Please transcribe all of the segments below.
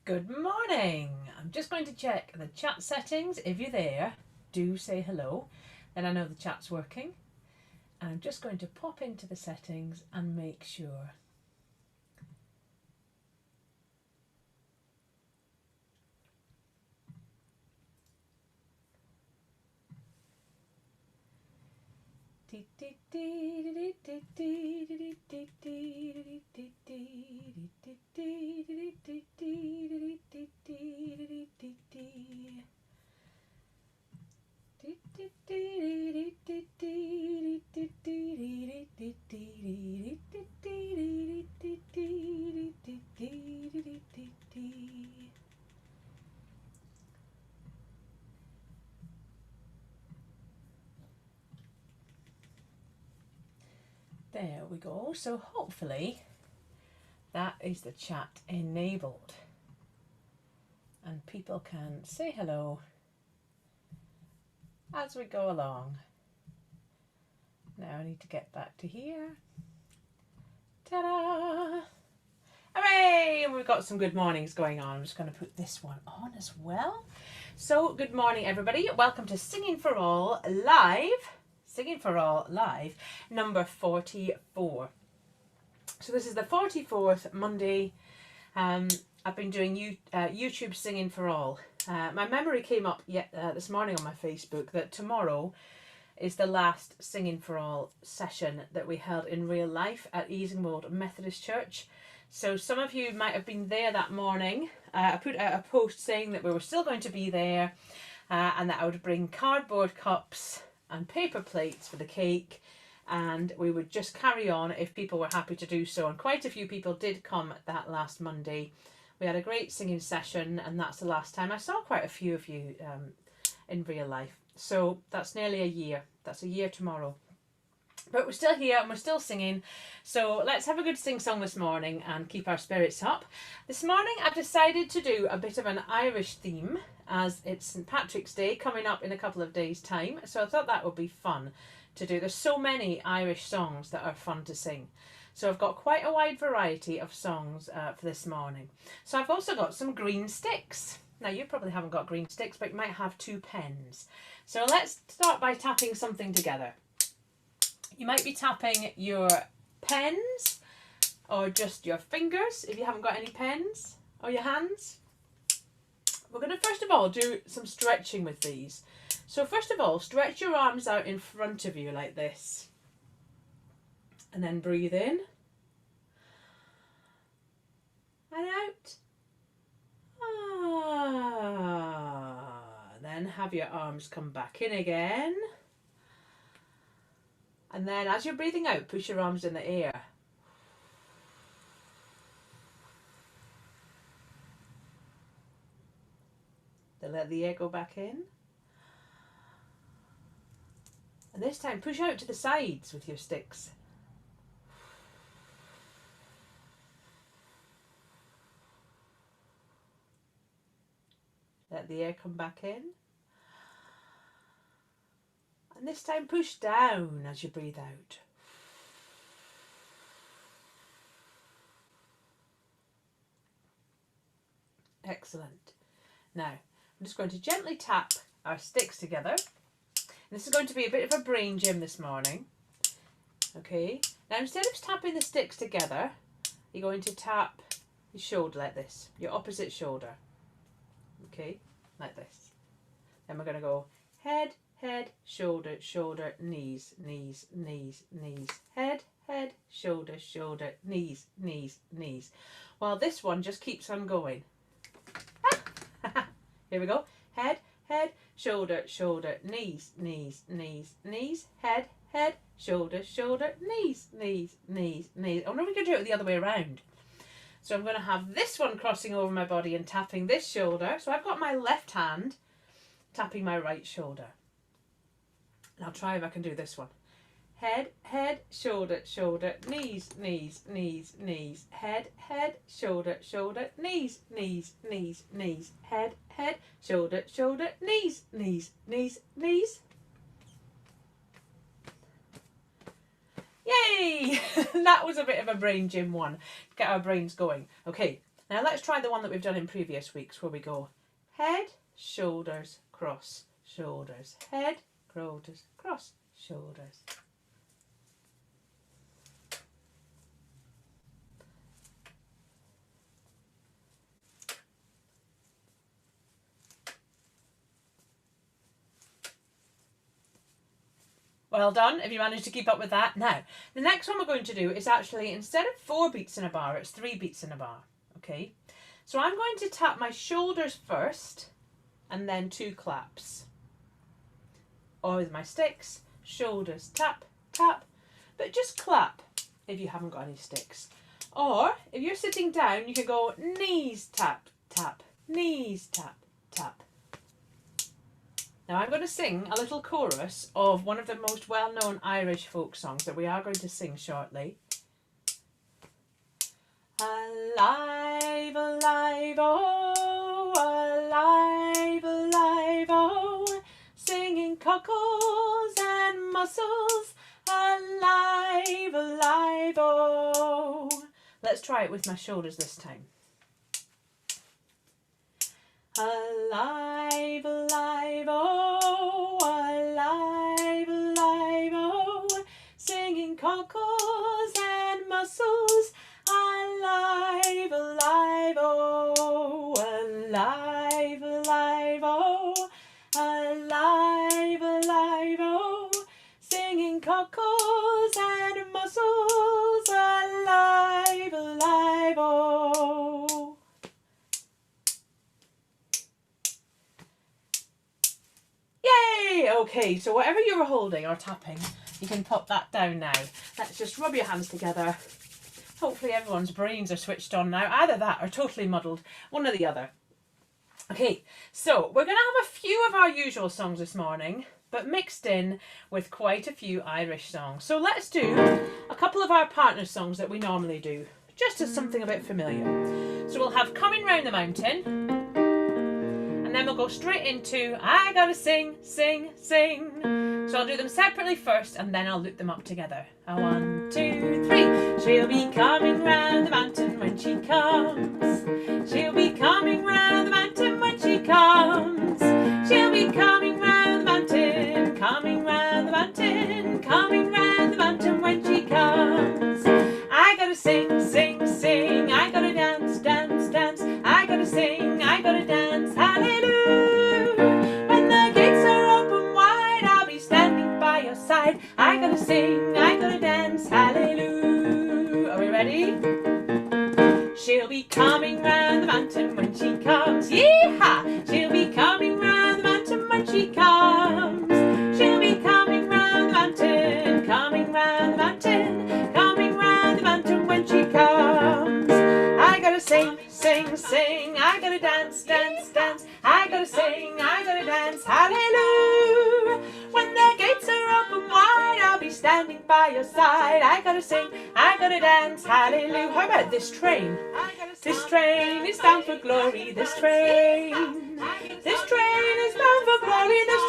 Good morning. I'm just going to check the chat settings. If you're there, do say hello. Then I know the chat's working. And I'm just going to pop into the settings and make sure. There we go. So hopefully that is the chat enabled and people can say hello as we go along. Now I need to get back to here. Ta-da! Hooray! And we've got some good mornings going on. I'm just going to put this one on as well. So good morning everybody. Welcome to Singing for All Live. Singing for All Live, number 44. So this is the 44th Monday. I've been doing YouTube Singing for All. My memory came up this morning on my Facebook that tomorrow is the last Singing for All session that we held in real life at Easingwold Methodist Church. So some of you might have been there that morning. I put out a post saying that we were still going to be there and that I would bring cardboard cups and paper plates for the cake, and we would just carry on if people were happy to do so. And quite a few people did come that last Monday. We had a great singing session, and that's the last time I saw quite a few of you in real life. So that's nearly a year. That's a year tomorrow. But we're still here and we're still singing. So let's have a good sing song this morning and keep our spirits up. This morning I've decided to do a bit of an Irish theme, as it's St. Patrick's Day coming up in a couple of days' time. So I thought that would be fun to do. There's so many Irish songs that are fun to sing. So I've got quite a wide variety of songs for this morning. So I've also got some green sticks. Now you probably haven't got green sticks, but you might have 2 pens. So let's start by tapping something together. You might be tapping your pens or just your fingers if you haven't got any pens, or your hands. We're going to first of all do some stretching with these. So first of all, stretch your arms out in front of you like this. And then breathe in. And out. Then have your arms come back in again. And then as you're breathing out, push your arms in the air. Then let the air go back in. And this time push out to the sides with your sticks. Let the air come back in. And this time push down as you breathe out. Excellent. Now, I'm just going to gently tap our sticks together. This is going to be a bit of a brain gym this morning. Okay. Now, instead of tapping the sticks together, you're going to tap your shoulder like this, your opposite shoulder. Okay, like this. Then we're going to go head, head, shoulder, shoulder, knees, knees, knees, knees, head, head, shoulder, shoulder, knees, knees, knees. While this one just keeps on going. Here we go. Head, head, shoulder, shoulder, knees, knees, knees, knees, head, head, shoulder, shoulder, knees, knees, knees, knees. Oh no, we can do it the other way around. So I'm going to have this one crossing over my body and tapping this shoulder. So I've got my left hand tapping my right shoulder. And I'll try if I can do this one. Head, head, shoulder, shoulder, knees, knees, knees, knees, head, head, shoulder, shoulder, knees, knees, knees, knees, head, head, shoulder, shoulder, knees, knees, knees, knees. Yay! That was a bit of a brain gym one. Get our brains going. Okay, Now let's try the one that we've done in previous weeks where we go head, shoulders, cross, shoulders, head, shoulders, cross, shoulders. Well done if you managed to keep up with that. Now, the next one we're going to do is actually, instead of 4 beats in a bar, it's 3 beats in a bar. Okay, so I'm going to tap my shoulders first and then 2 claps. Or with my sticks, shoulders, tap, tap, but just clap if you haven't got any sticks. Or if you're sitting down, you can go knees, tap, tap, knees, tap, tap. Now I'm going to sing a little chorus of one of the most well-known Irish folk songs that we are going to sing shortly. Alive, alive, oh, alive, alive, oh, singing cockles and mussels, alive, alive, oh. Let's try it with my shoulders this time. Alive, alive, oh, alive, alive, oh, singing cockles and mussels, alive, alive, oh, alive, alive, oh, alive, alive, oh, singing cockles and mussels, alive, alive, oh. Yay! Okay, so whatever you were holding or tapping, you can pop that down now. Let's just rub your hands together. Hopefully everyone's brains are switched on now. Either that or totally muddled, one or the other. Okay, so we're going to have a few of our usual songs this morning, but mixed in with quite a few Irish songs. So let's do a couple of our partner songs that we normally do, just as something a bit familiar. So we'll have Coming Round the Mountain, and then we'll go straight into I Gotta Sing, Sing, Sing. So I'll do them separately first and then I'll loop them up together. 1, 2, 3. She'll be coming round the mountain when she comes. She'll be coming round the mountain when she comes. She'll be coming round the mountain, coming round the mountain, coming round the mountain when she comes. I gotta sing, sing, sing. I gotta dance, dance, dance. I gotta sing, I gotta dance. Hallelujah. When the gates are open wide, I'll be standing by your side. I gotta sing, I gotta dance. Hallelujah. Are we ready? She'll be coming round the mountain when she comes. Yee-haw! She'll be coming round the mountain when she comes. She'll be coming round the mountain, coming round the mountain, coming round the mountain when she comes. I gotta sing, sing, sing. I gotta dance, dance, dance. I gotta sing, I gotta dance. Hallelujah. When the gates are open wide, I'll be standing by your side. I gotta sing, I gotta dance. Hallelujah. How about this train? This train is bound for glory. This train is bound for glory. This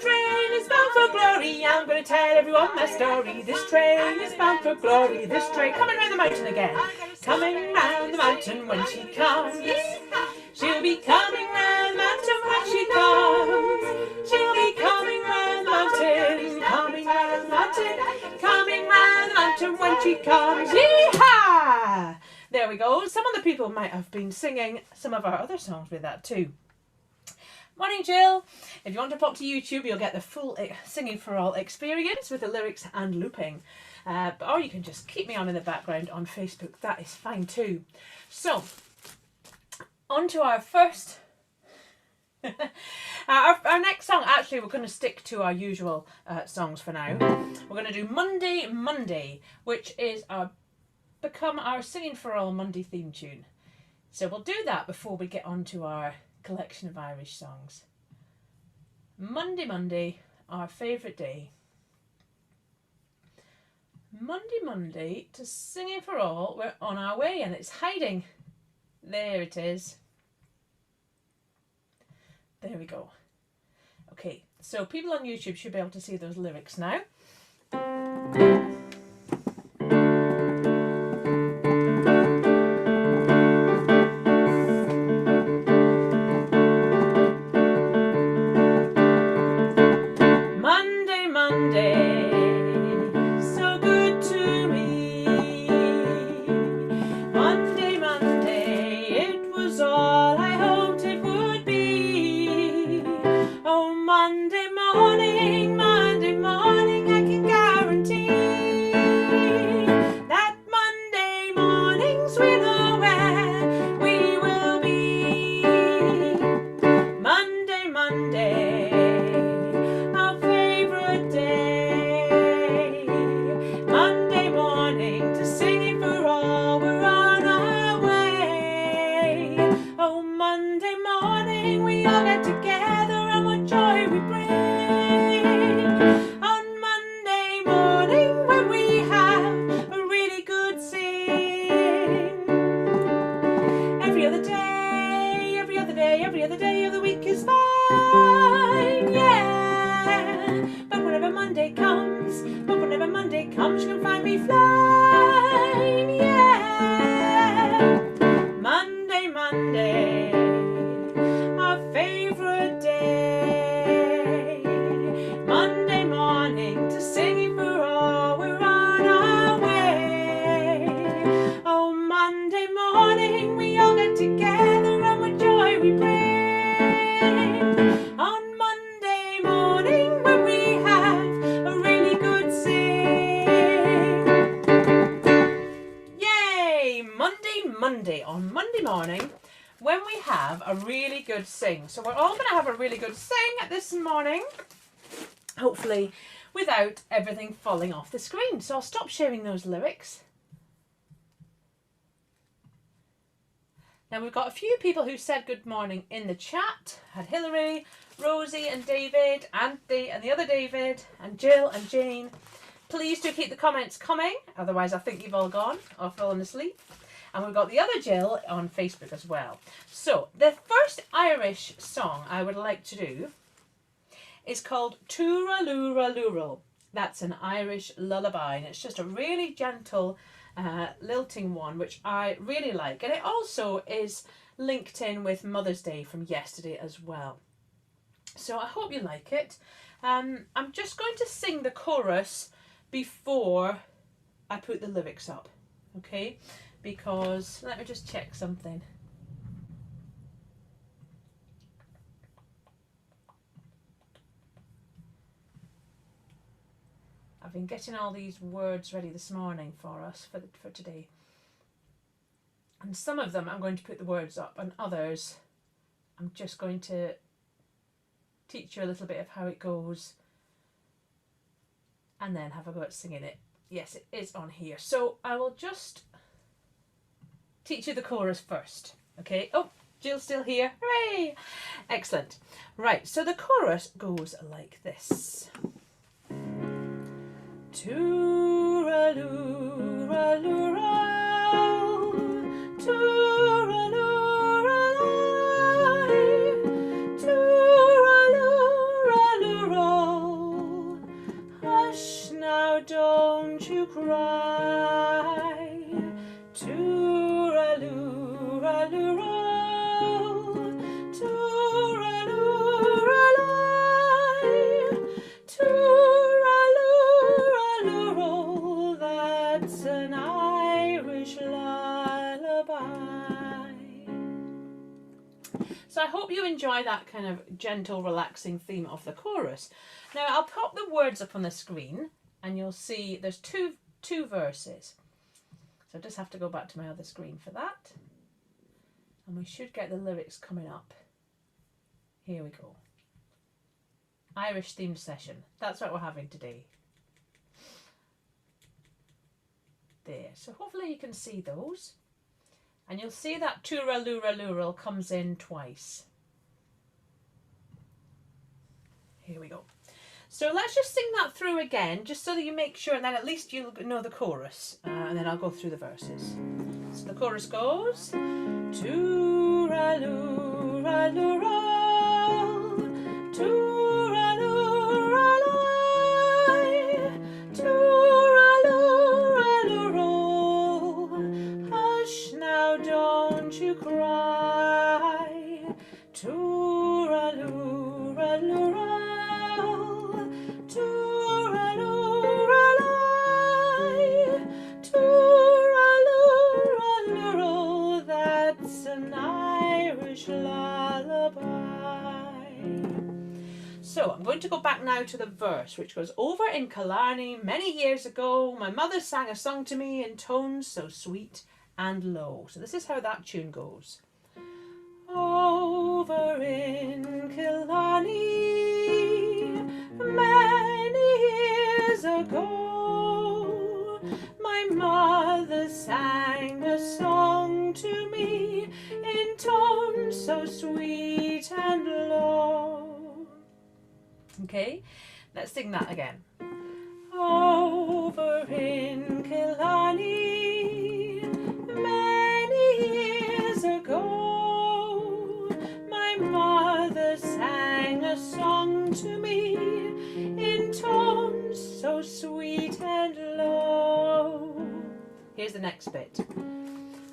train is bound for glory. I'm gonna tell everyone my story. This train is bound for glory. This train coming round the mountain again. Coming round the mountain when she comes. She'll be coming round the mountain when she comes. She'll be coming round the mountain, coming round the mountain, coming round the mountain when she comes. Yee-haw! There we go. Some other people might have been singing some of our other songs with that too. Morning, Jill. If you want to pop to YouTube, you'll get the full Singing for All experience with the lyrics and looping. Or you can just keep me on in the background on Facebook. That is fine too. So, on to our first... our next song, actually, we're going to stick to our usual songs for now. We're going to do Monday, Monday, which is become our Singing for All Monday theme tune. So we'll do that before we get on to our collection of Irish songs. Monday, Monday, our favourite day. Monday, Monday, to Singing for All, we're on our way and it's hiding. There it is. There we go. Okay, so people on YouTube should be able to see those lyrics now. wings, but whenever Monday comes, you can find me flying. Yeah, Monday, Monday, our favorite day. Monday morning to singing for all, we're on our way. Oh, Monday morning we all get together and with joy we bring. On Monday morning when we have a really good sing. Yay! Monday. On Monday morning when we have a really good sing. So we're all going to have a really good sing this morning. Hopefully without everything falling off the screen. So I'll stop sharing those lyrics. Now we've got a few people who said good morning in the chat. Had Hilary, Rosie and David, Andy and the other David, and Jill and Jane. Please do keep the comments coming, otherwise I think you've all gone or fallen asleep. And we've got the other Jill on Facebook as well. So the first Irish song I would like to do is called Tooraloo. That's an Irish lullaby, and it's just a really gentle lilting one, which I really like. And it also is linked in with Mother's Day from yesterday as well. So I hope you like it. I'm just going to sing the chorus before I put the lyrics up, okay? Because, let me just check something. I've been getting all these words ready this morning for us for today. And some of them I'm going to put the words up, and others I'm just going to teach you a little bit of how it goes and then have a go at singing it. Yes, it is on here. So I will just teach you the chorus first. Okay. Oh, Jill's still here. Hooray! Excellent. Right, so the chorus goes like this. Tooraloo-raloo-row, tooraloo-raloo-row, tooraloo-raloo-row. Hush now, don't you cry. Tooraloo-raloo-row, tooraloo-raloo, tooraloo-raloo-row. That's an Irish lullaby. So I hope you enjoy that kind of gentle, relaxing theme of the chorus. Now I'll pop the words up on the screen and you'll see there's two verses. So I just have to go back to my other screen for that. And we should get the lyrics coming up. Here we go. Irish themed session. That's what we're having today. There. So hopefully you can see those. And you'll see that tooraloo-raloo comes in twice. Here we go. So let's just sing that through again, just so that you make sure, and then at least you'll know the chorus. And then I'll go through the verses. So the chorus goes, tooraloo-raloo-row, tooraloo-raloo, tooraloo-raloo-row. Hush now, don't you cry. Tooraloo-raloo-row, tooraloo-raloo, tooraloo-raloo-row. That's an Irish lullaby. So I'm going to go back now to the verse, which goes, over in Killarney many years ago, my mother sang a song to me in tones so sweet and low. So this is how that tune goes. Over in Killarney many years ago, my mother sang a song to me in tones so sweet and low. Okay, let's sing that again. Over in Killarney many years ago, my mother sang a song to me in tones so sweet and low. Here's the next bit.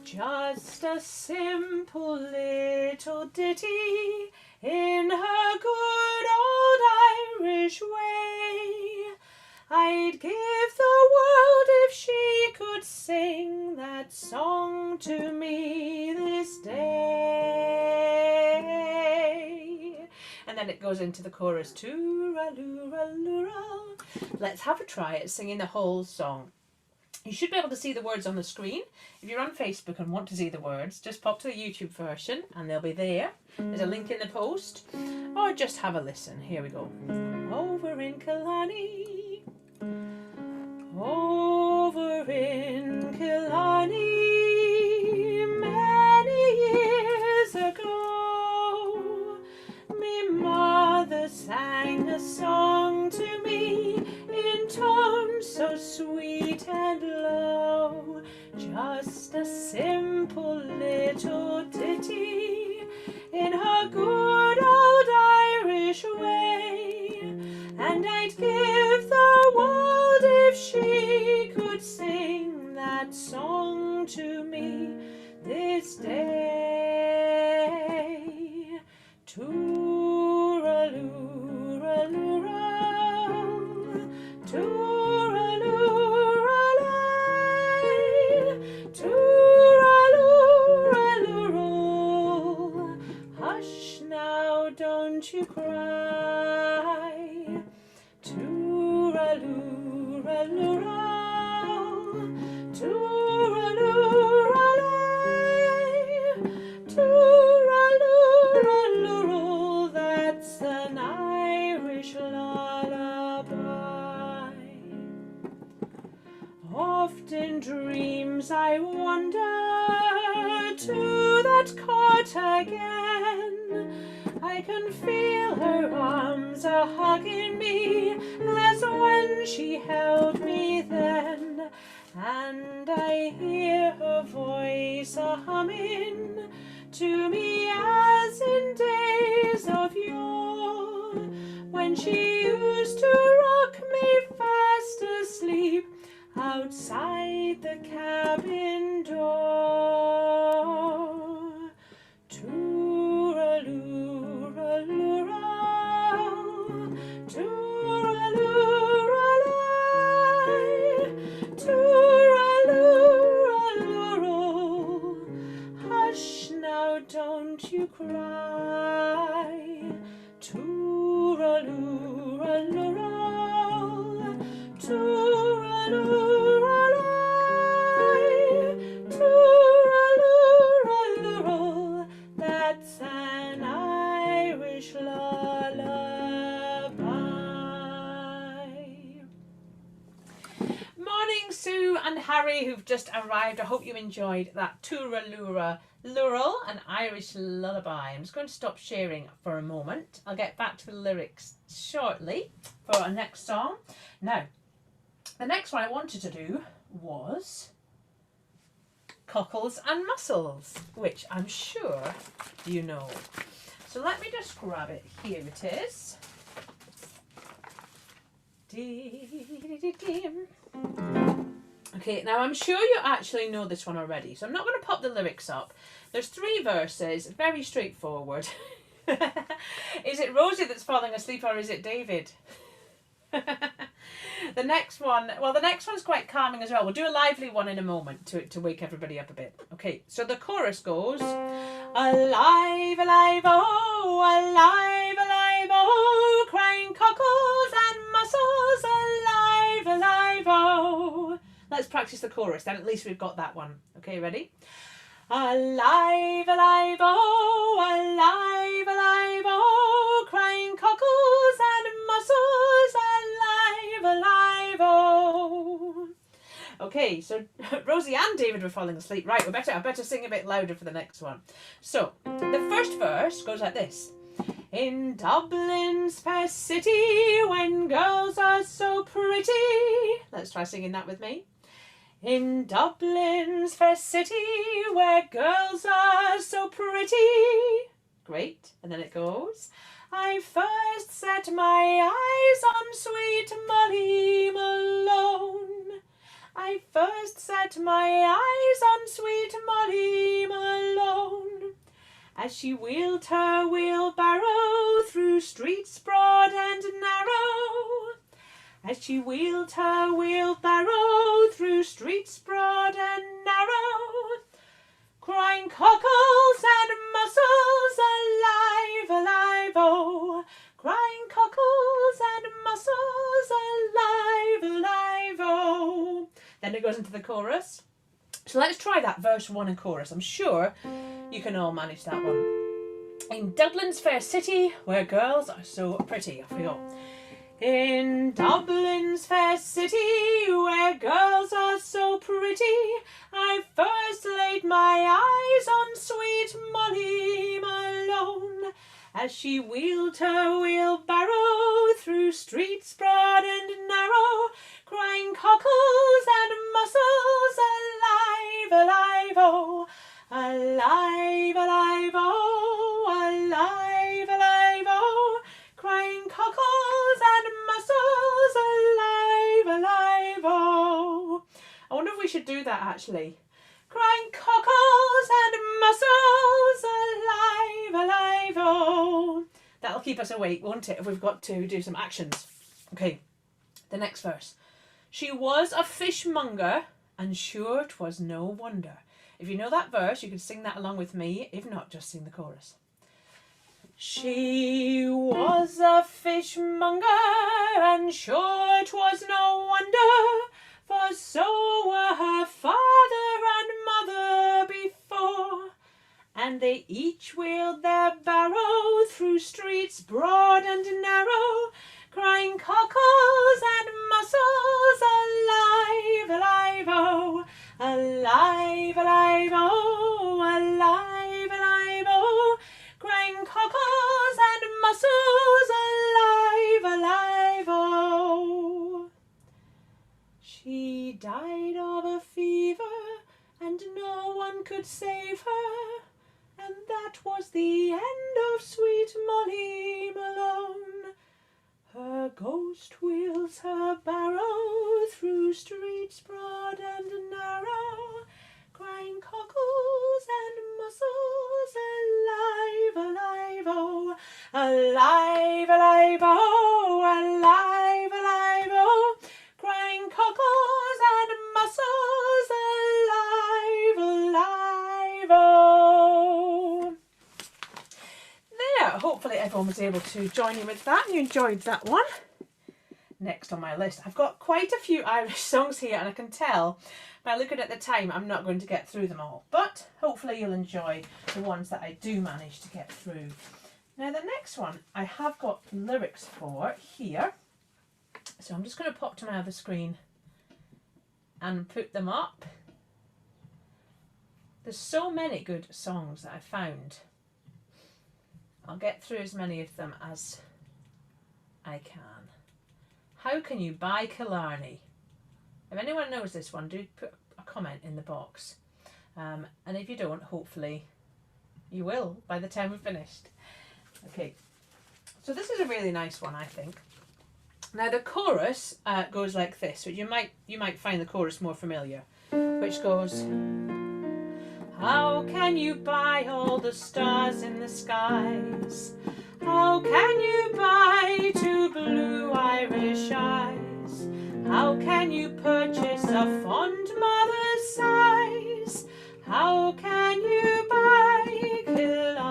Just a simple little ditty in her good old Irish way. I'd give the world if she could sing that song to me this day. And then it goes into the chorus. Tooralooraloora. Let's have a try at singing the whole song. You should be able to see the words on the screen. If you're on Facebook and want to see the words, just pop to the YouTube version and they'll be there. There's a link in the post. Or just have a listen. Here we go. Over in Killarney, over in Killarney, many years ago, me mother sang a song to me in tones so sweet and low. Just a simple little ditty in her good old Irish way, and I'd give the world if she could sing that song to me this day. Tooralooraloora, tooralooralay, tooralooraloora. Hush now, don't you cry. Tooralooraloora, tooralooralay, tooralooraloora. That's an Irish lullaby. Oft in dreams I wander to that court again. I can feel her arms a-hugging me as when she held me then, and I hear her voice a-humming to me as in days of yore, when she used to rock me fast asleep outside the cabin door. Tooralooraloora, tooralooralay, tooralooraloora. Hush now, don't you cry. Tooralooraloora, tooralooralay, tooralooraloora. That's an Irish lullaby. Morning, Sue and Harry, who've just arrived. I hope you enjoyed that Tooraloora Lural, an Irish lullaby. I'm just going to stop sharing for a moment. I'll get back to the lyrics shortly for our next song. Now, the next one I wanted to do was Cockles and Mussels, which I'm sure you know. So let me just grab it. Here it is. Okay, now I'm sure you actually know this one already, so I'm not going to pop the lyrics up. There's 3 verses, very straightforward. Is it Rosie that's falling asleep, or is it David? The next one, well, the next one's quite calming as well. We'll do a lively one in a moment to wake everybody up a bit. Okay, so the chorus goes, alive, alive, oh, alive, alive, oh, crying cockles and mussels, alive, alive, oh. Let's practice the chorus, then at least we've got that one. Okay, ready? Alive, alive, oh, alive, alive, oh, crying cockles and mussels, alive, alive, oh. Okay, so Rosie and David were falling asleep. Right, I better sing a bit louder for the next one. So, the first verse goes like this. In Dublin's fair city, when girls are so pretty. Let's try singing that with me. In Dublin's fair city, where girls are so pretty. Great. And then it goes, I first set my eyes on sweet Molly Malone. I first set my eyes on sweet Molly Malone, as she wheeled her wheelbarrow through streets broad and narrow. As she wheeled her wheelbarrow through streets broad and narrow, crying cockles and mussels, alive, alive, oh, crying cockles and mussels, alive, alive, oh. Then it goes into the chorus. So let's try that verse 1 and chorus. I'm sure you can all manage that one. In Dublin's fair city, where girls are so pretty. Off we go. In Dublin's fair city, where girls are so pretty, I first laid my eyes on sweet Molly Malone, as she wheeled her wheelbarrow through streets broad and narrow, crying cockles and mussels, alive, alive, oh, alive, alive, oh, alive, alive, oh, crying cockles and mussels, alive, alive, oh. I wonder if we should do that actually. Crying cockles and mussels, alive, alive, oh. That'll keep us awake, won't it, if we've got to do some actions. Okay, the next verse. She was a fishmonger, and sure 'twas no wonder. If you know that verse, you can sing that along with me. If not, just sing the chorus. She was a fishmonger, and sure 'twas no wonder, for so were her father and mother before, and they each wheeled their barrow through streets broad and narrow, crying cockles and mussels, alive, alive, oh, alive, alive, oh, alive, alive, oh, crying cockles and mussels, alive, alive, oh. She died of a fever, and no one could save her, and that was the end of sweet Molly Malone. Her ghost wheels her barrow through streets broad and narrow, crying cockles and mussels, alive, alive, oh, alive, alive, oh, alive, alive, oh, crying cockles and mussels, alive, alive, oh. There, hopefully everyone was able to join in with that and you enjoyed that one. Next on my list, I've got quite a few Irish songs here, and I can tell by looking at the time I'm not going to get through them all, but hopefully you'll enjoy the ones that I do manage to get through. Now the next one I have got lyrics for here, so I'm just going to pop to my other screen and put them up. There's so many good songs that I found. I'll get through as many of them as I can. How can you buy Killarney? If anyone knows this one, do put a comment in the box. And if you don't, hopefully you will by the time we've finished. Okay, so this is a really nice one, I think. Now the chorus goes like this, which you might find the chorus more familiar, which goes, how can you buy all the stars in the skies? How can you buy two blue Irish eyes? How can you purchase a fond mother's sighs? How can you buy Killarney?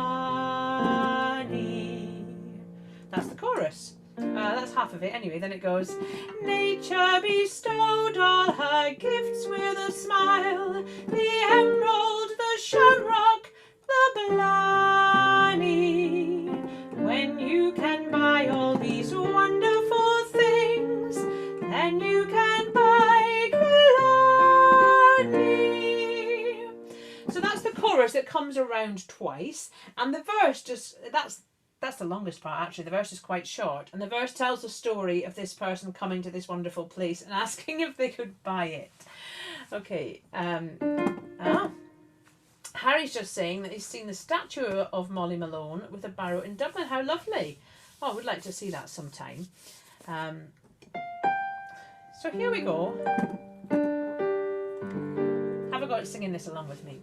That's the chorus. That's half of it anyway. Then it goes, nature bestowed all her gifts with a smile, the emerald, the shamrock, the blarney. When you can buy all these wonderful things, then you can buy Killarney. So that's the chorus that comes around twice, and the verse just, that's the longest part actually. The verse is quite short, and the verse tells the story of this person coming to this wonderful place and asking if they could buy it. Okay, how Harry's just saying that he's seen the statue of Molly Malone with a barrow in Dublin. How lovely. Oh, I would like to see that sometime. So here we go. Have a go at singing this along with me.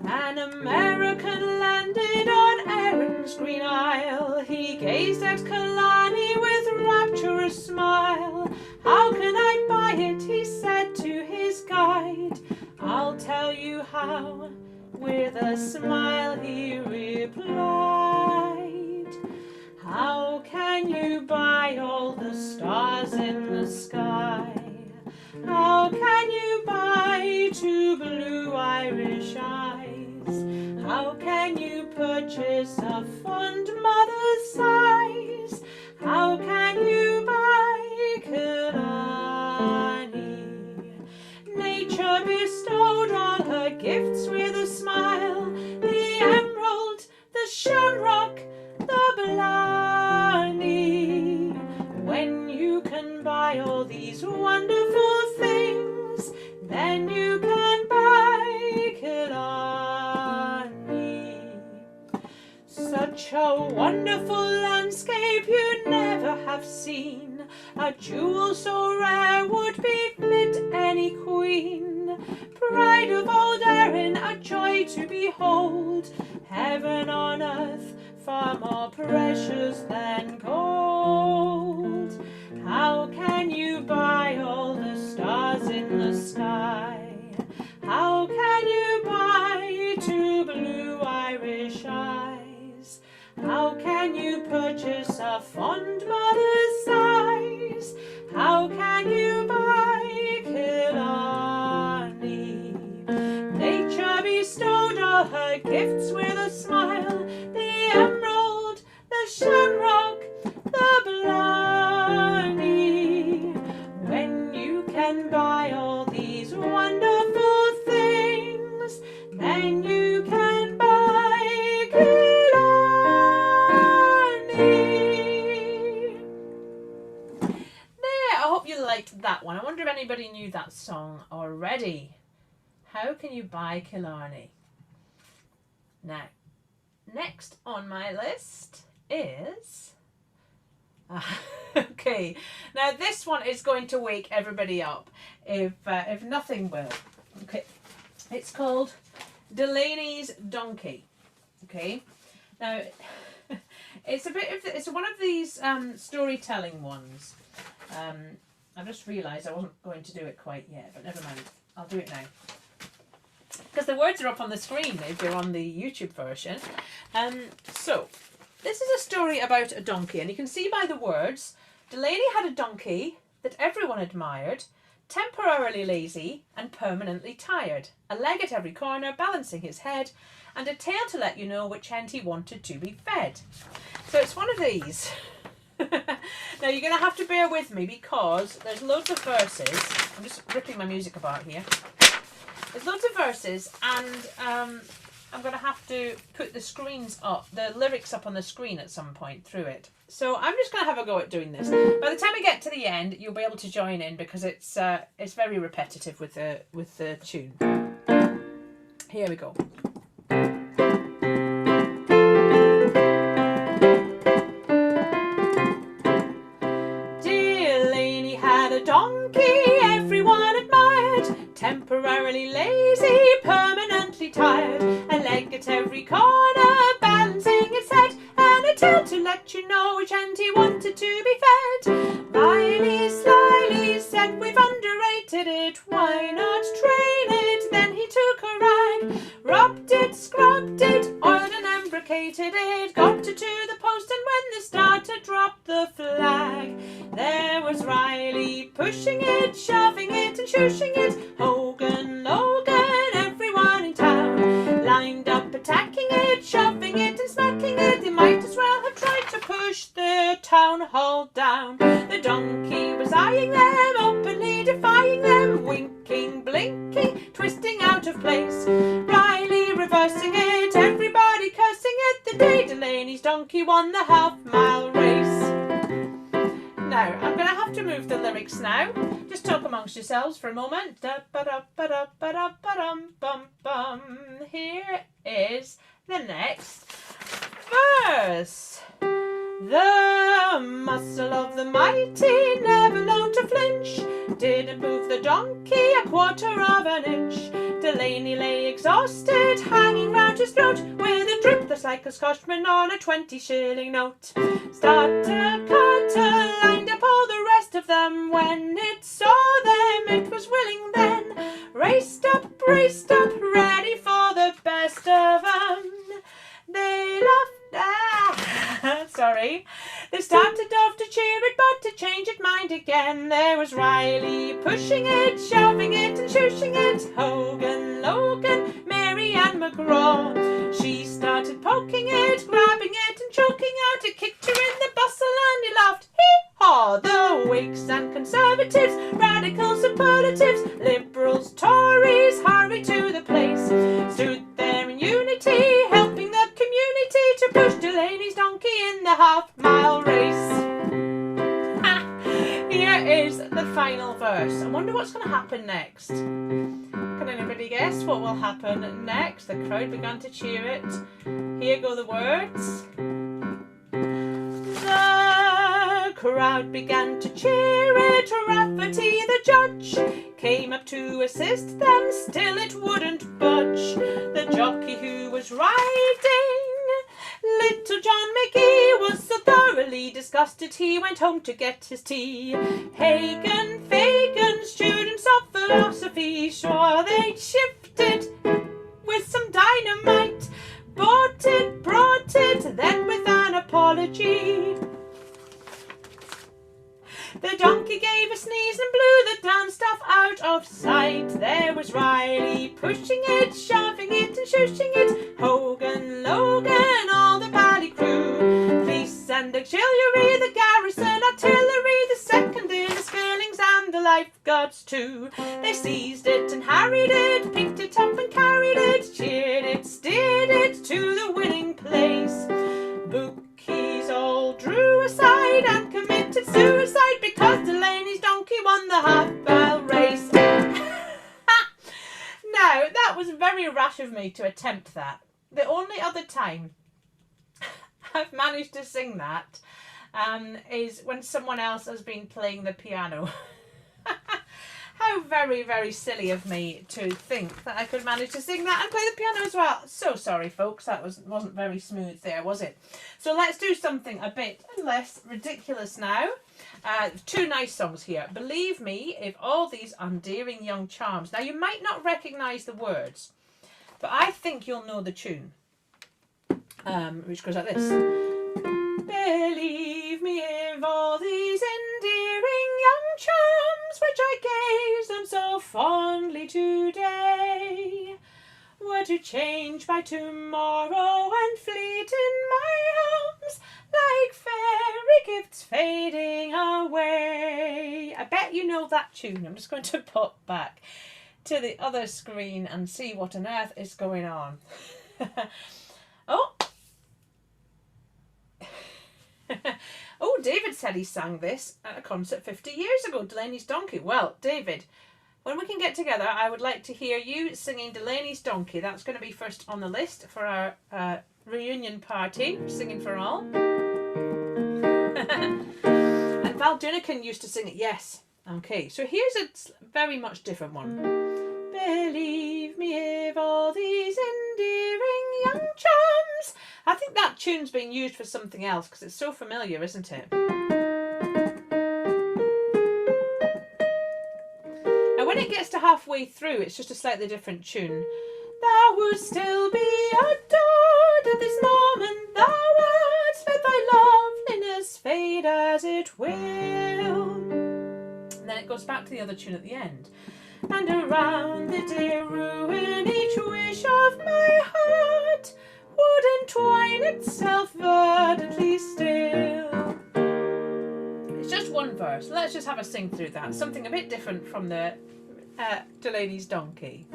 An American landed on Erin's green isle. He gazed at Killarney with rapturous smile. How can I buy it, he said to his guide. I'll tell you how, with a smile he replied. How can you buy all the stars in the sky? How can you buy two blue Irish eyes? How can you purchase a fond mother's sighs? How can you buy Killarney? Nature bestowed all her gifts with a smile. The emerald, the shamrock, the blarney. When you can buy all these wonderful things, then you can buy Killarney. Such a wonderful landscape you never have seen. A jewel so rare would befit any queen. Pride of old Erin, a joy to behold. Heaven on earth, far more precious than gold. How can you buy all the stars in the sky? How can you buy two blue Irish eyes? How can you purchase a fond mother's sighs? How can you buy Killarney? Nature bestowed all her gifts with a smile. The emerald, the shamrock, the blarney. When you can buy all these wonderful things, then you can buy Killarney. There, I hope you liked that one. I wonder if anybody knew that song already. How can you buy Killarney? Now, next on my list is... okay, now this one is going to wake everybody up, if nothing will. Okay, it's called Delaney's Donkey. Okay, now it's one of these storytelling ones. I just realised I wasn't going to do it quite yet, but never mind. I'll do it now. Because the words are up on the screen if you're on the YouTube version. So, this is a story about a donkey, and you can see by the words, Delaney had a donkey that everyone admired, temporarily lazy and permanently tired, a leg at every corner balancing his head, and a tail to let you know which end he wanted to be fed. So it's one of these. Now you're going to have to bear with me because there's loads of verses. I'm just ripping my music apart here. There's loads of verses, and I'm going to have to put the screens up, the lyrics up on the screen at some point through it. So I'm just going to have a go at doing this. By the time we get to the end, you'll be able to join in because it's very repetitive with the tune. Here we go. Delaney had a donkey everyone admired, temporarily lazy, permanently tired, a leg at every corner, balancing its head, and a tail to let you know which end he wanted to be fed. Riley slyly said, "We've underrated it, why not train it?" Then he took a rag, rubbed it, scrubbed it, oiled and embrocated it, got it to the post, and when the starter dropped the flag, there was Riley pushing it, shoving it and shushing it. Hogan, Logan, everyone in town lined up attacking it, shoving it and smacking it. They might as well have tried to push the town hall down. The donkey was eyeing them, openly defying them, winking, blinking, twisting out of place. Riley reversing it, everybody cursing it. The day Delaney's donkey won the half-mile race. Now, I'm going to have to move the lyrics now, just just talk amongst yourselves for a moment. Here is the next verse. The muscle of the mighty, never known to flinch, didn't move the donkey a quarter of an inch. Delaney lay exhausted, hanging round his throat, with a droop that's like a Scotchman on a 20-shilling note. Starter Carter lined up all the rest of them. When it saw them, it was willing then. Raced up, ready for the best of them. They laughed. Sorry. They started off to cheer it, but to change it mind again. There was Riley pushing it, shoving it and shushing it. Hogan, Logan, Mary and McGraw. She started poking it, grabbing it and choking out. It kicked her in the bustle and he laughed. Hee-haw! The Whigs and Conservatives, radical superlatives, Liberals, Tories, hurried to the place. Stood there in unity, helping the community to push Delaney's donkey in the half-mile race. Here is the final verse. I wonder what's going to happen next. Can anybody guess what will happen next? The crowd began to cheer it. Here go the words. The crowd began to cheer it. Rafferty, the judge, came up to assist them. Still it wouldn't budge. The jockey who was riding, Little John McGee, was so thoroughly disgusted he went home to get his tea. Hagen, Fagin, students of philosophy, sure they'd shifted with some dynamite. Bought it, brought it, then with an apology. The donkey gave a sneeze and blew the damn stuff out of sight. There was Riley pushing it, shoving it and shushing it. Hogan, Logan, all the bally crew. Police and auxiliary, the garrison, artillery, the second in the Skirlings and the lifeguards too. They seized it and harried it, picked it up and carried it, cheered it, steered it to the winning place. Bookies all drew aside and committed suicide because Delaney's donkey won the half-mile race. Now, that was very rash of me to attempt that. The only other time I've managed to sing that is when someone else has been playing the piano. How very, very silly of me to think that I could manage to sing that and play the piano as well. So sorry, folks. That wasn't very smooth there, was it? So let's do something a bit less ridiculous now. Two nice songs here. Believe Me, If All These Endearing Young Charms. Now, you might not recognise the words, but I think you'll know the tune, which goes like this. Believe me, if all these endearing young charms which I gaze on so fondly today were to change by tomorrow and fleet in my arms like fairy gifts fading away. I bet you know that tune. I'm just going to pop back to the other screen and see what on earth is going on. Oh. Oh, David said he sang this at a concert 50 years ago, Delaney's Donkey. Well, David, when we can get together, I would like to hear you singing Delaney's Donkey. That's going to be first on the list for our reunion party, Singing for All. And Val Dunican used to sing it, yes. Okay, so here's a very much different one. Believe me, if all these endearing young charms. I think that tune's being used for something else because it's so familiar, isn't it? Now, when it gets to halfway through, it's just a slightly different tune. Thou would still be adored at this moment, thou art, let thy loveliness fade as it will. And then it goes back to the other tune at the end. And around the dear ruin each wish of my heart would entwine itself verdantly still. It's just one verse. Let's just have a sing through that. Something a bit different from the Delaney's Donkey.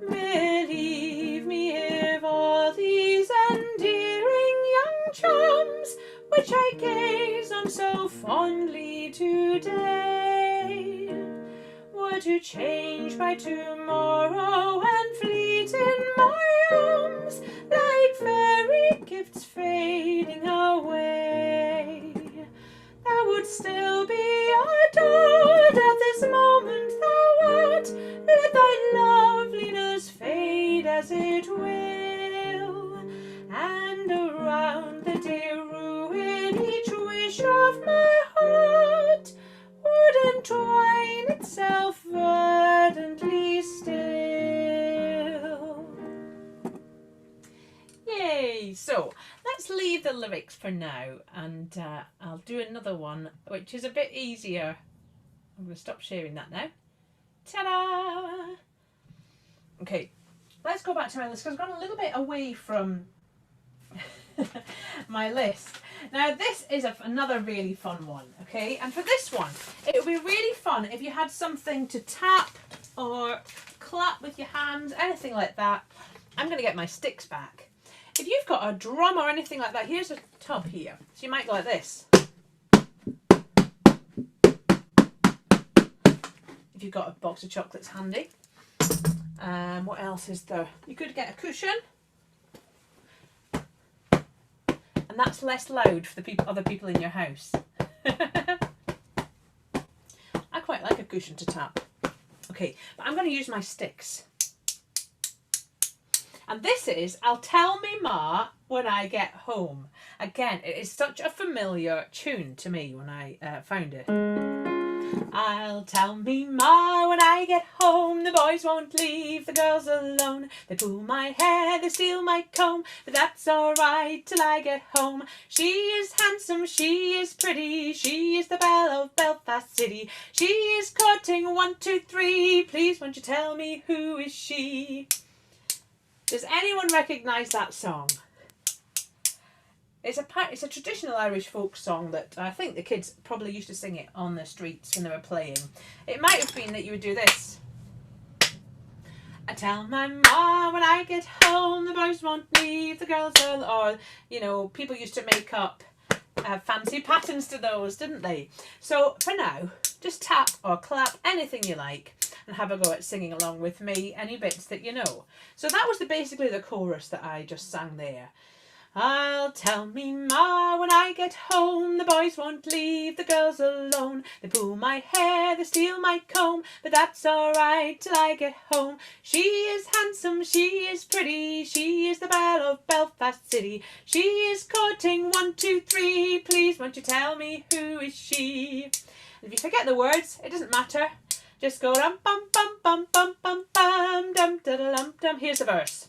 Believe me, if all these I gaze on so fondly today, were to change by tomorrow and fleet in my arms like fairy gifts fading away, thou would still be adored at this moment thou art, let thy loveliness fade as it will, and around the dear ruin each wish of my heart would entwine itself verdantly still. Yay! So let's leave the lyrics for now, and I'll do another one which is a bit easier. I'm going to stop sharing that now. Ta-da! Okay, let's go back to my list because I've gone a little bit away from my list. Now this is another really fun one, okay? And for this one, it would be really fun if you had something to tap or clap with your hands, anything like that. I'm going to get my sticks back. If you've got a drum or anything like that, here's a tub here. So you might go like this. If you've got a box of chocolates handy. What else is there? You could get a cushion. And that's less loud for the other people in your house. I quite like a cushion to tap. Okay, but I'm going to use my sticks. And this is I'll Tell Me Ma When I Get Home. Again, it is such a familiar tune to me when I found it. I'll tell me ma when I get home, the boys won't leave the girls alone. They pull my hair, they steal my comb, but that's alright till I get home. She is handsome, she is pretty, she is the belle of Belfast City. She is courting 1, 2, 3, please won't you tell me who is she? Does anyone recognise that song? It's a traditional Irish folk song that I think the kids probably used to sing it on the streets when they were playing. It might have been that you would do this. I tell my ma when I get home, the boys won't leave the girls alone. Or, you know, people used to make up fancy patterns to those, didn't they? So for now, just tap or clap anything you like and have a go at singing along with me, any bits that you know. So that was basically the chorus that I just sang there. I'll tell me ma when I get home, the boys won't leave the girls alone. They pull my hair, they steal my comb, but that's alright till I get home. She is handsome, she is pretty, she is the belle of Belfast City. She is courting 1, 2, 3, please won't you tell me who is she? And if you forget the words, it doesn't matter. Just go dum bum bum bum bum bum bum dum da da dum dum. Here's the verse.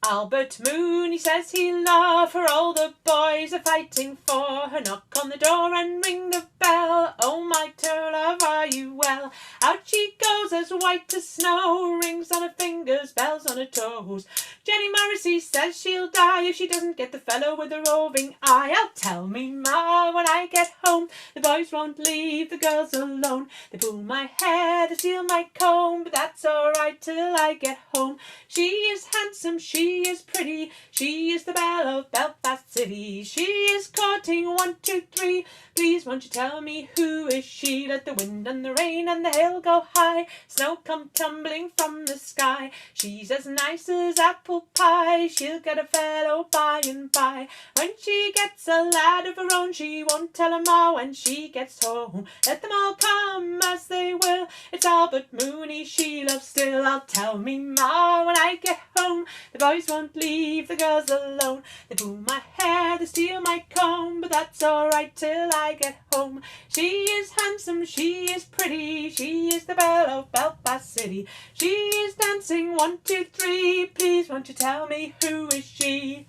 Albert Mooney says he'll love her, all the boys are fighting for her. Knock on the door and ring the bell, oh my true love, are you well? Out she goes as white as snow, rings on her fingers, bells on her toes. Jenny Morrissey says she'll die if she doesn't get the fellow with the roving eye. I'll tell me ma when I get home, the boys won't leave the girls alone. They pull my hair, they steal my comb, but that's alright till I get home. She is handsome, she is pretty, she is the belle of Belfast City. She is courting 1, 2, 3, please won't you tell me who is she? Let the wind and the rain and the hail go high, snow come tumbling from the sky. She's as nice as apple pie, she'll get a fellow by and by. When she gets a lad of her own, she won't tell her ma when she gets home. Let them all come as they will, it's Albert Mooney she loves still. I'll tell me ma when I get home, the boys won't leave the girls alone. They pull my hair, they steal my comb, but that's alright till I get home. She is handsome, she is pretty, she is the belle of Belfast City. She is dancing 1, 2, 3, please won't you tell me who is she?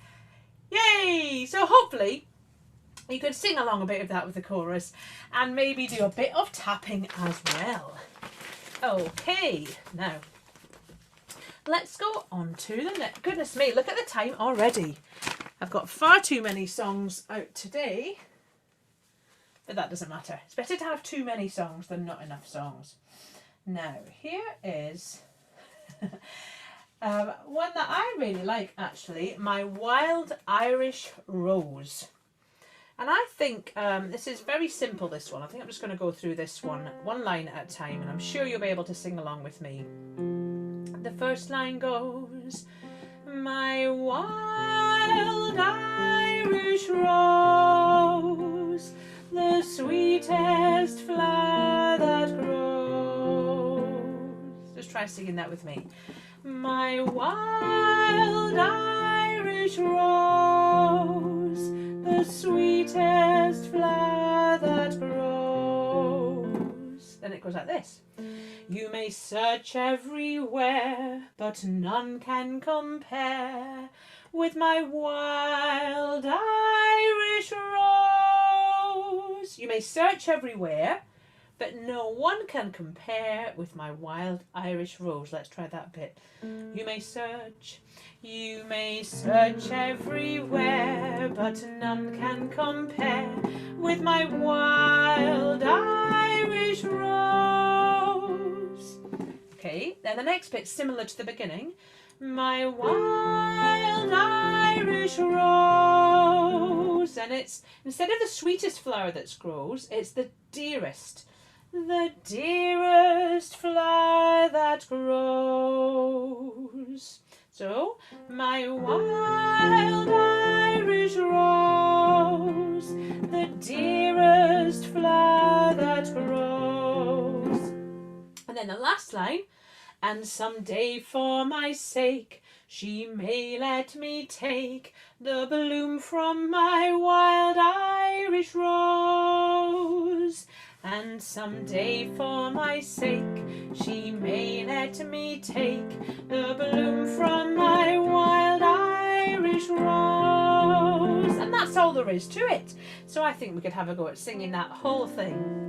Yay! So hopefully you could sing along a bit of that with the chorus and maybe do a bit of tapping as well. Okay, now let's go on to the next. Goodness me, look at the time already. I've got far too many songs out today, but that doesn't matter. It's better to have too many songs than not enough songs. Now, here is one that I really like, actually, My Wild Irish Rose. And I think this is very simple, this one. I think I'm just going to go through this one line at a time, and I'm sure you'll be able to sing along with me. The first line goes, my wild Irish rose, the sweetest flower that grows. Just try singing that with me. My wild Irish rose, the sweetest flower that grows. Then it goes like this. You may search everywhere, but none can compare with my wild Irish rose. You may search everywhere, but no one can compare with my wild Irish rose. Let's try that bit. You may search everywhere, but none can compare with my wild Irish rose. Okay, then the next bit's similar to the beginning. My wild Irish rose. And it's, instead of the sweetest flower that grows, it's the dearest. The dearest flower that grows. So, my wild Irish rose, the dearest flower that grows. And then the last line, and someday for my sake, she may let me take the bloom from my wild Irish rose. And someday for my sake, she may let me take the bloom from my wild Irish rose. And that's all there is to it. So I think we could have a go at singing that whole thing.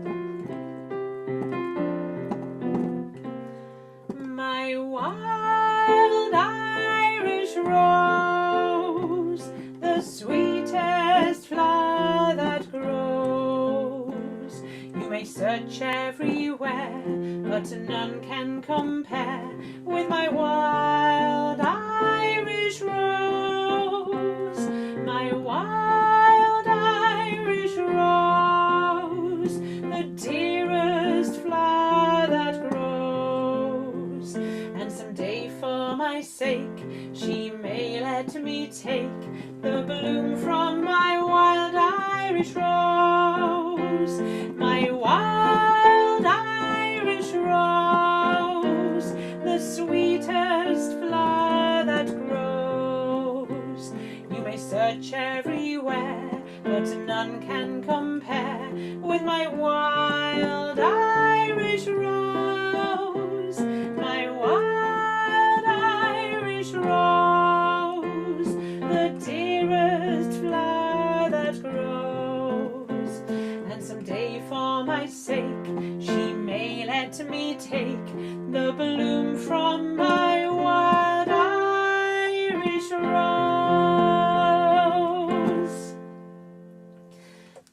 My wild Irish rose, the sweetest flower that grows. You may search everywhere, but none can compare with my wild Irish rose. My wild Irish rose, the dearest flower that grows. And someday for my sake, she may let me take the bloom from my wild Irish rose. My wild Irish rose, the sweetest flower that grows. You may search everywhere, but none can compare with my wild Irish rose. My wild Irish rose, the dearest flower that grows. And someday for my sake, she may let me take the bloom from my wild Irish rose.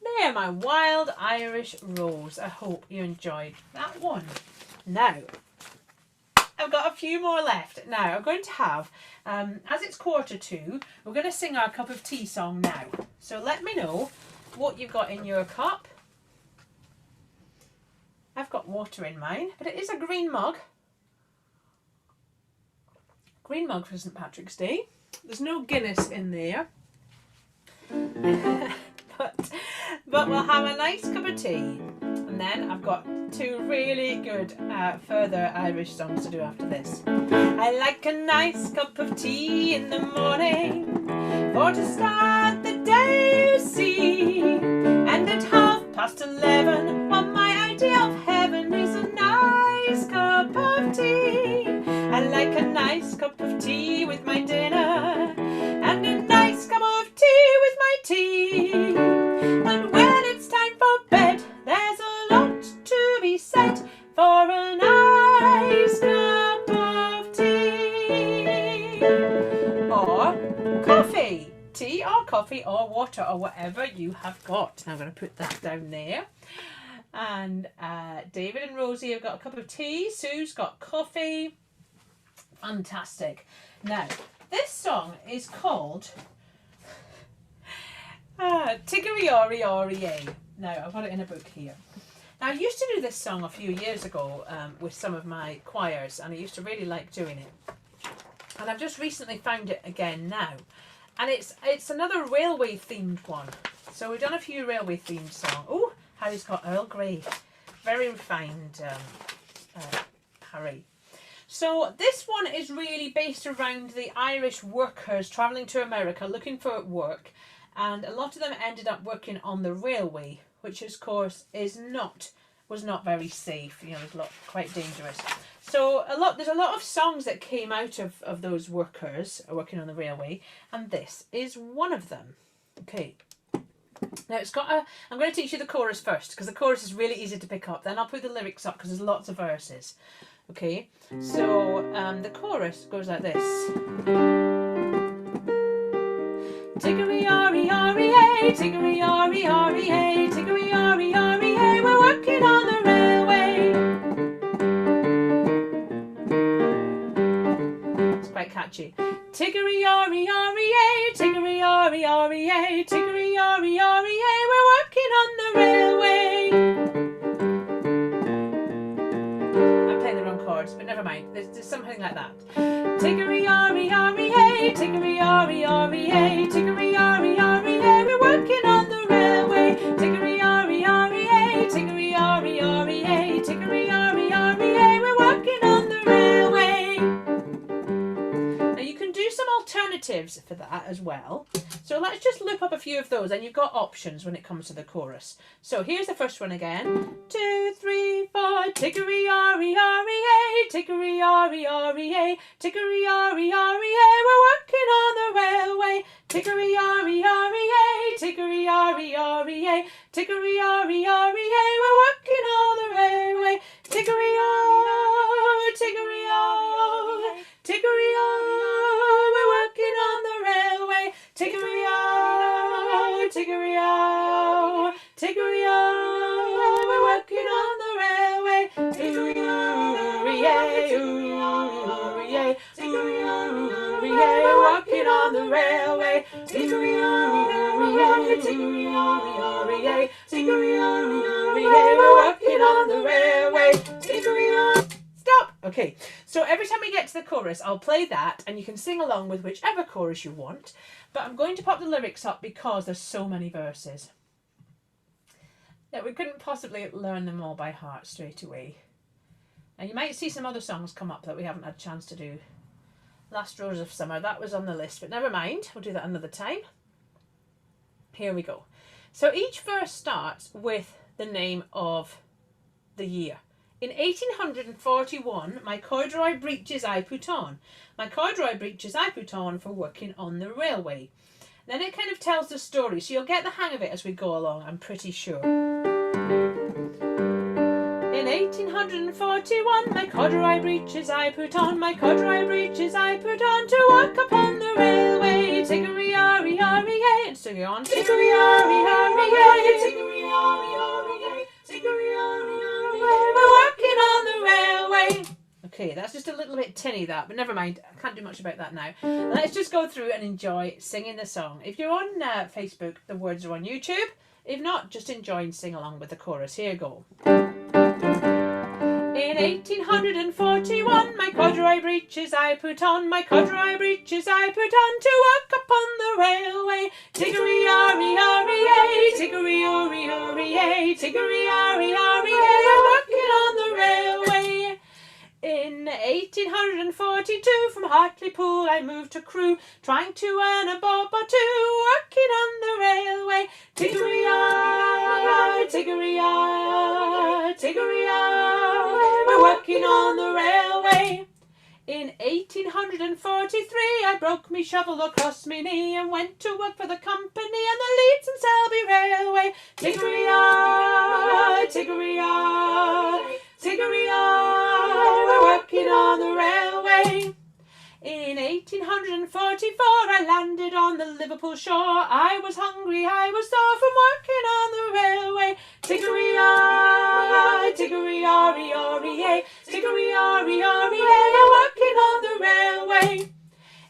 There, my wild Irish rose. I hope you enjoyed that one. Now, I've got a few more left. Now, I'm going to have, as it's 1:45, we're going to sing our cup of tea song now. So let me know what you've got in your cup. I've got water in mine, but it is a green mug. Green mug for St. Patrick's Day. There's no Guinness in there. but we'll have a nice cup of tea. And then I've got two really good further Irish songs to do after this. I like a nice cup of tea in the morning, for to start the day, you see. And at 11:30, well, my idea of heaven is a nice cup of tea. I like a nice cup of tea with my dinner, and a nice cup of tea with my tea. And when it's time for bed, there's a lot to be said for a nice cup of tea. Or coffee. Tea or coffee or water or whatever you have got. Now I'm going to put that down there. And David and Rosie have got a cup of tea. Sue's got coffee. Fantastic. Now, this song is called... Tiggery-ori-ori-ay. Now, I've got it in a book here. Now, I used to do this song a few years ago with some of my choirs, and I used to really like doing it. And I've just recently found it again now. And it's another railway-themed one. So we've done a few railway-themed songs. Oh, Harry's got Earl Grey. Very refined, Harry. So this one is really based around the Irish workers travelling to America looking for work, and a lot of them ended up working on the railway, which of course was not very safe. You know, it was quite dangerous. So there's a lot of songs that came out of those workers working on the railway, and this is one of them. Okay. Now I'm going to teach you the chorus first, because the chorus is really easy to pick up. Then I'll put the lyrics up because there's lots of verses. Okay, so the chorus goes like this. Tiggery-ari-ari-ay, tiggery-ari-ari-ay, tiggery-ari-ari-ay, we're working on the railway. It's quite catchy. Tiggery-ari-ari-ay, tiggery-ari-ari-ay, tiggery-ari-ari-ay, we're working on the railway. But never mind, there's something like that. Tiggery-ari-ari-ay, tiggery-ari-ari-ay, tiggery-ari-ari-ay, we're working on the railway. Tiggery-ari-ari-ay, tiggery-ari-ari-ay, tiggery-ari-ari-ay, we're working on the railway. Now you can do some alternatives for that as well. So let's just loop up a few of those, and you've got options when it comes to the chorus. So here's the first one again. 2, 3, 4. Tiggery-ari-ari-ay, tiggery-ari-ari-ay, tiggery-ari-ari-ay, we're working on the railway. Tiggery-ari-ari-ay, tiggery-ari-ari-ay, tiggery-ari-ari-ay, we're working on the railway. Tiggery-ari, tiggery-ari, tiggery-ari, we're working on the railway. Tiggery-ari, tiggery-ari, tiggery-ari, we're working on the railway. Tiggery-ari-ay, ooh-yay, ooh-yay, we're working on the railway. Tiggery-ari-ay, tiggery-ari-ay, tiggery-ari-ay, we're working on the railway. Tiggery-ari. Stop! Okay, so every time we get to the chorus, I'll play that, and you can sing along with whichever chorus you want. But I'm going to pop the lyrics up because there's so many verses that we couldn't possibly learn them all by heart straight away. And you might see some other songs come up that we haven't had a chance to do. Last Rose of Summer, that was on the list, but never mind, we'll do that another time. Here we go. So each verse starts with the name of the year. In 1841, my corduroy breeches I put on. My corduroy breeches I put on for working on the railway. Then it kind of tells the story, so you'll get the hang of it as we go along, I'm pretty sure. In 1841, my corduroy breeches I put on. My corduroy breeches I put on to work upon the railway. Tiggery-ari-ari-ay, and sing it on. Tiggery-ari-ari-ay, tiggery-ari-ari-ay, tiggery-ari-ari-ay, we're working on the railway. Okay, that's just a little bit tinny that, but never mind. I can't do much about that now. Let's just go through and enjoy singing the song. If you're on Facebook, the words are on YouTube. If not, just enjoy and sing along with the chorus. Here you go. In 1841, my corduroy breeches I put on. My corduroy breeches I put on to work upon the railway. Tiggery-ari-ari-ay, tiggery-ari-ari-ay, tiggery-ari-ari-ay, I'm working on the railway. In 1842, from Hartlepool I moved to Crewe, trying to earn a bob or two, working on the railway. Tiggery-ari, tiggery-ari, tiggery-ari, we're working on the railway. In 1843, I broke me shovel across me knee and went to work for the company and the Leeds and Selby Railway. Tiggery-ari, tiggery-ari, tiggery-ari, we're working on the railway. In 1844, I landed on the Liverpool shore. I was hungry, I was sore from working on the railway. Tiggery-ari, tiggery-ari-ari-ay, tiggery-ari-ari-ay, I'm working on the railway.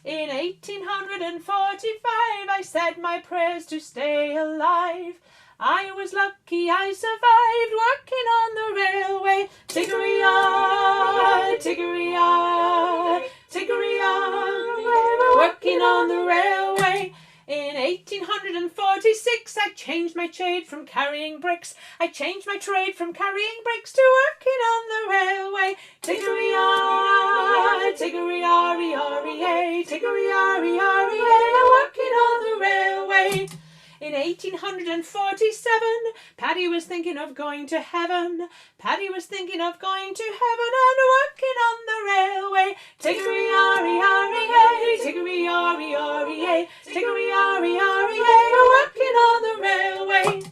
In 1845 I said my prayers to stay alive. I was lucky I survived working on the railway. Tiggery-yah, tiggery-yah, tiggery-yah, working on the railway. In 1846 I changed my trade from carrying bricks. I changed my trade from carrying bricks to working on the railway. Tiggery-yah, tiggery-yah-ree-yah-ree-yah, tiggery-yah-ree-yah-ree-yah, working on the railway. In 1847, Paddy was thinking of going to heaven. Paddy was thinking of going to heaven and working on the railway. Tiggery-yah-ree-yah-ree-yah, tiggery-yah-ree-yah-ree-yah, tiggery-yah-ree-yah-ree-yah, working on the railway.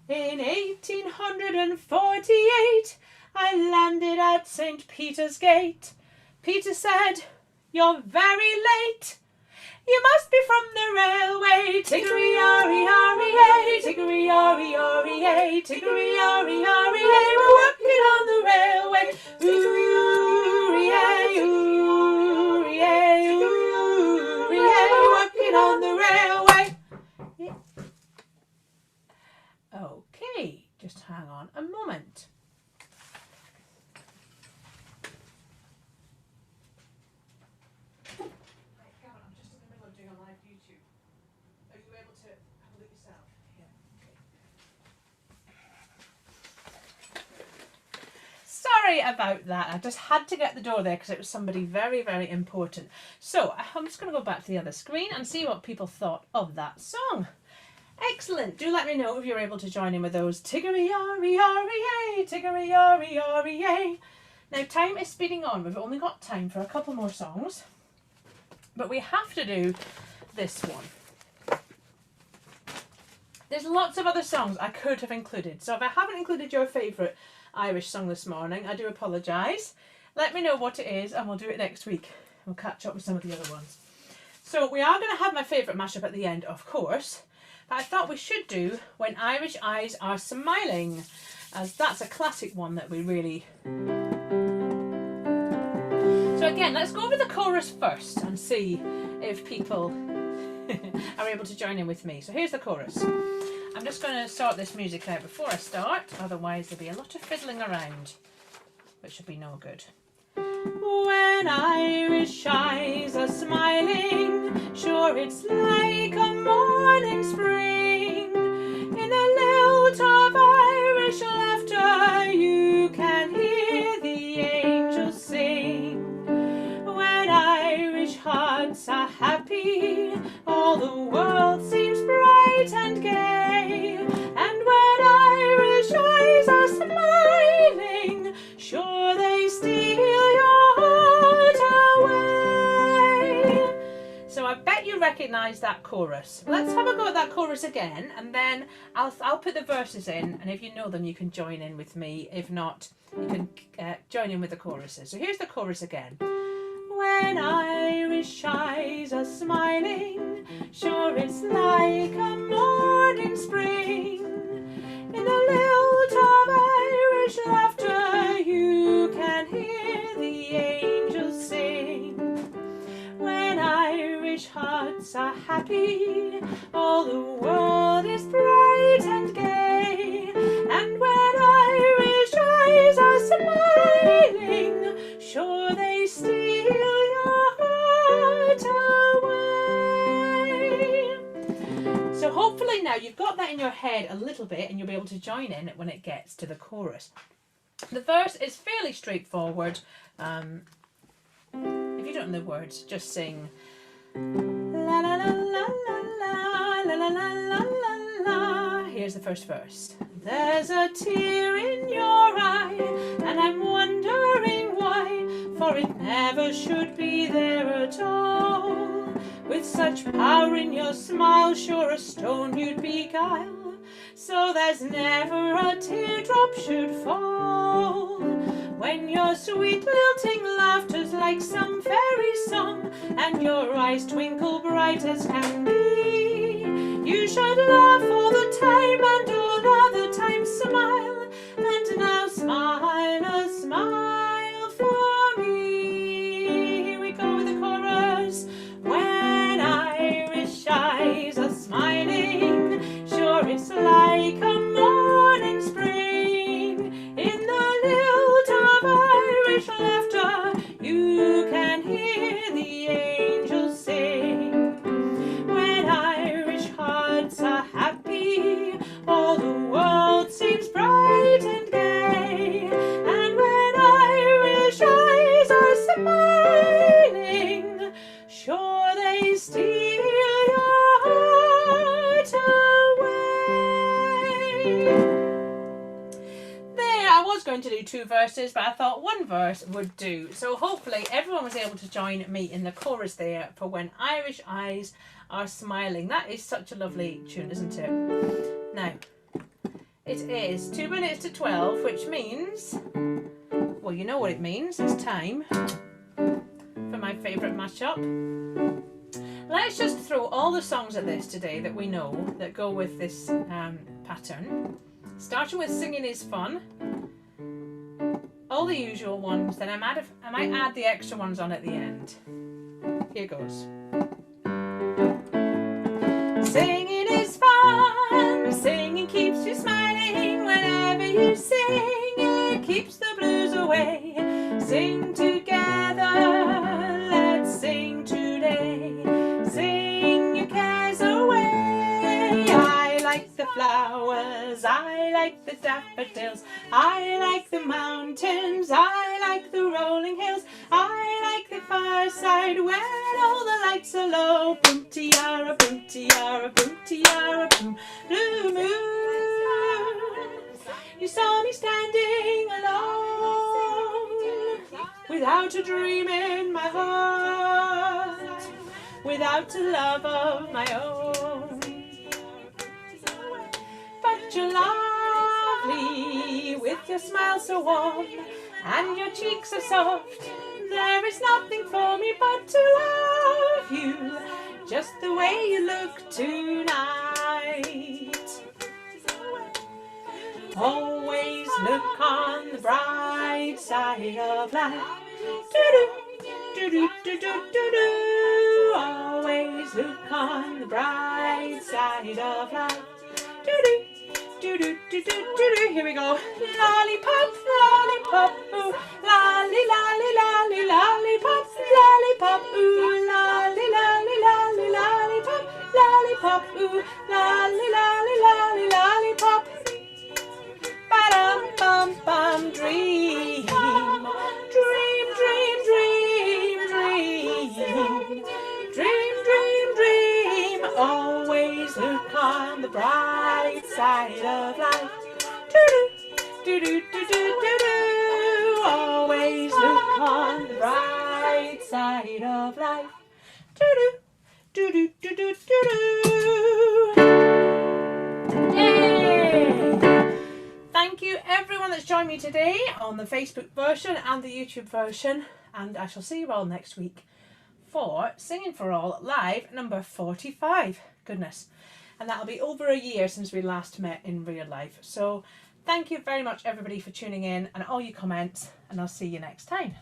In 1848, I landed at St. Peter's Gate. Peter said, "You're very late. You must be from the railway." Tiggery-yah-ree-yah-ree-yah, tiggery-yah-ree-yah-ree-yah, tiggery-yah-ree-yah-ree-yah, we're working on the railway. Ooh-ree-yah, ooh-ree-yah, ooh-ree-yah, we're working on the railway. Yeah. Okay, just hang on a moment. Sorry about that. I just had to get the door there because it was somebody very, very important. So I'm just going to go back to the other screen and see what people thought of that song. Excellent. Do let me know if you're able to join in with those. Tiggery-yah-ree-yah-ree-yah, tiggery-yah-ree-yah-ree-yah. Now time is speeding on. We've only got time for a couple more songs, but we have to do this one. There's lots of other songs I could have included, so if I haven't included your favourite Irish song this morning, I do apologise. Let me know what it is and we'll do it next week. We'll catch up with some of the other ones. So we are going to have my favourite mashup at the end, of course, but I thought we should do When Irish Eyes Are Smiling, as that's a classic one that we really... So again, let's go over the chorus first and see if people are able to join in with me. So here's the chorus. I'm just going to sort this music out before I start, otherwise there'll be a lot of fiddling around, which will be no good. When Irish eyes are smiling, sure it's like a morning spring. In the lilt of Irish laughter you can hear the angels sing. When Irish hearts are happy, all the world seems bright and gay. And when Irish eyes are smiling, sure they steal your heart away. So I bet you recognise that chorus. Let's have a go at that chorus again, and then I'll put the verses in, and if you know them you can join in with me. If not, you can join in with the choruses. So here's the chorus again. When Irish eyes are smiling, sure it's like a morning spring. In the lilt of Irish laughter you can hear the angels sing. When Irish hearts are happy, all the world is bright and gay. And when Irish eyes are smiling, sure they steal your heart away. So hopefully now you've got that in your head a little bit and you'll be able to join in when it gets to the chorus. The verse is fairly straightforward. If you don't know the words, just sing la la la la la la la la la la la. Here's the first verse. There's a tear in your eye, and I'm wondering why, for it never should be there at all. With such power in your smile, sure a stone you'd beguile, so there's never a teardrop should fall. When your sweet lilting laughter's like some fairy song, and your eyes twinkle bright as can be, you should laugh all the time and all other times smile, and now smile a smile for me. Here we go with the chorus. When Just like a morning spring in the lilt of Irish laughter, you can hear the angels sing. When Irish hearts are happy, all the world seems bright and gay. And when Irish eyes are smiling, sure they steal your heart away. There, I was going to do 2 verses, but I thought 1 verse would do. So hopefully everyone was able to join me in the chorus there for When Irish Eyes Are Smiling. That is such a lovely tune, isn't it? Now, it is 2 minutes to 12, which means, well, you know what it means. It's time for my favourite mashup. Let's just throw all the songs at this today that we know that go with this pattern. Starting with Singing is Fun. All the usual ones, then I might add the extra ones on at the end. Here goes. Singing is fun, singing keeps you smiling. Whenever you sing, it keeps the blues away. Sing together, let's sing today. Sing your cares away. I like the flowers, I like the daffodils, I like the mountains, I like the rolling hills, I like the fireside when all the lights are low. Boom tiara, boom tiara, boom tiara, boom. Blue moon, you saw me standing alone, without a dream in my heart, without a love of my own. But you're lovely, with your smile so warm, and your cheeks are soft. There is nothing for me but to love you, just the way you look tonight. Always look on the bright side of life. Do-do, do-do, do-do, do-do. Always look on the bright side of life. Do-do, do-do, do-do, do-do. Here we go. Lollipop, lollipop, ooh. Lolly, lolly, lolly, lollipop, lollipop, ooh. Lolly, lolly, lolly, lollipop, lollipop, ooh. Lolly, lolly, lolly, lollipop. Ba-dum, bum, bum, dream. Dream, dream, dream, dream. Dream, dream, dream. Always look on the bright side of life. Do-do, do-do, do-do, do-do. Always look on the bright side of life. Do-do, do-do, do-do, do-do. Yay! Thank you everyone that's joined me today on the Facebook version and the YouTube version, and I shall see you all next week for Singing for All Live number 45. Goodness. And that'll be over a year since we last met in real life. So thank you very much everybody for tuning in and all your comments, and I'll see you next time.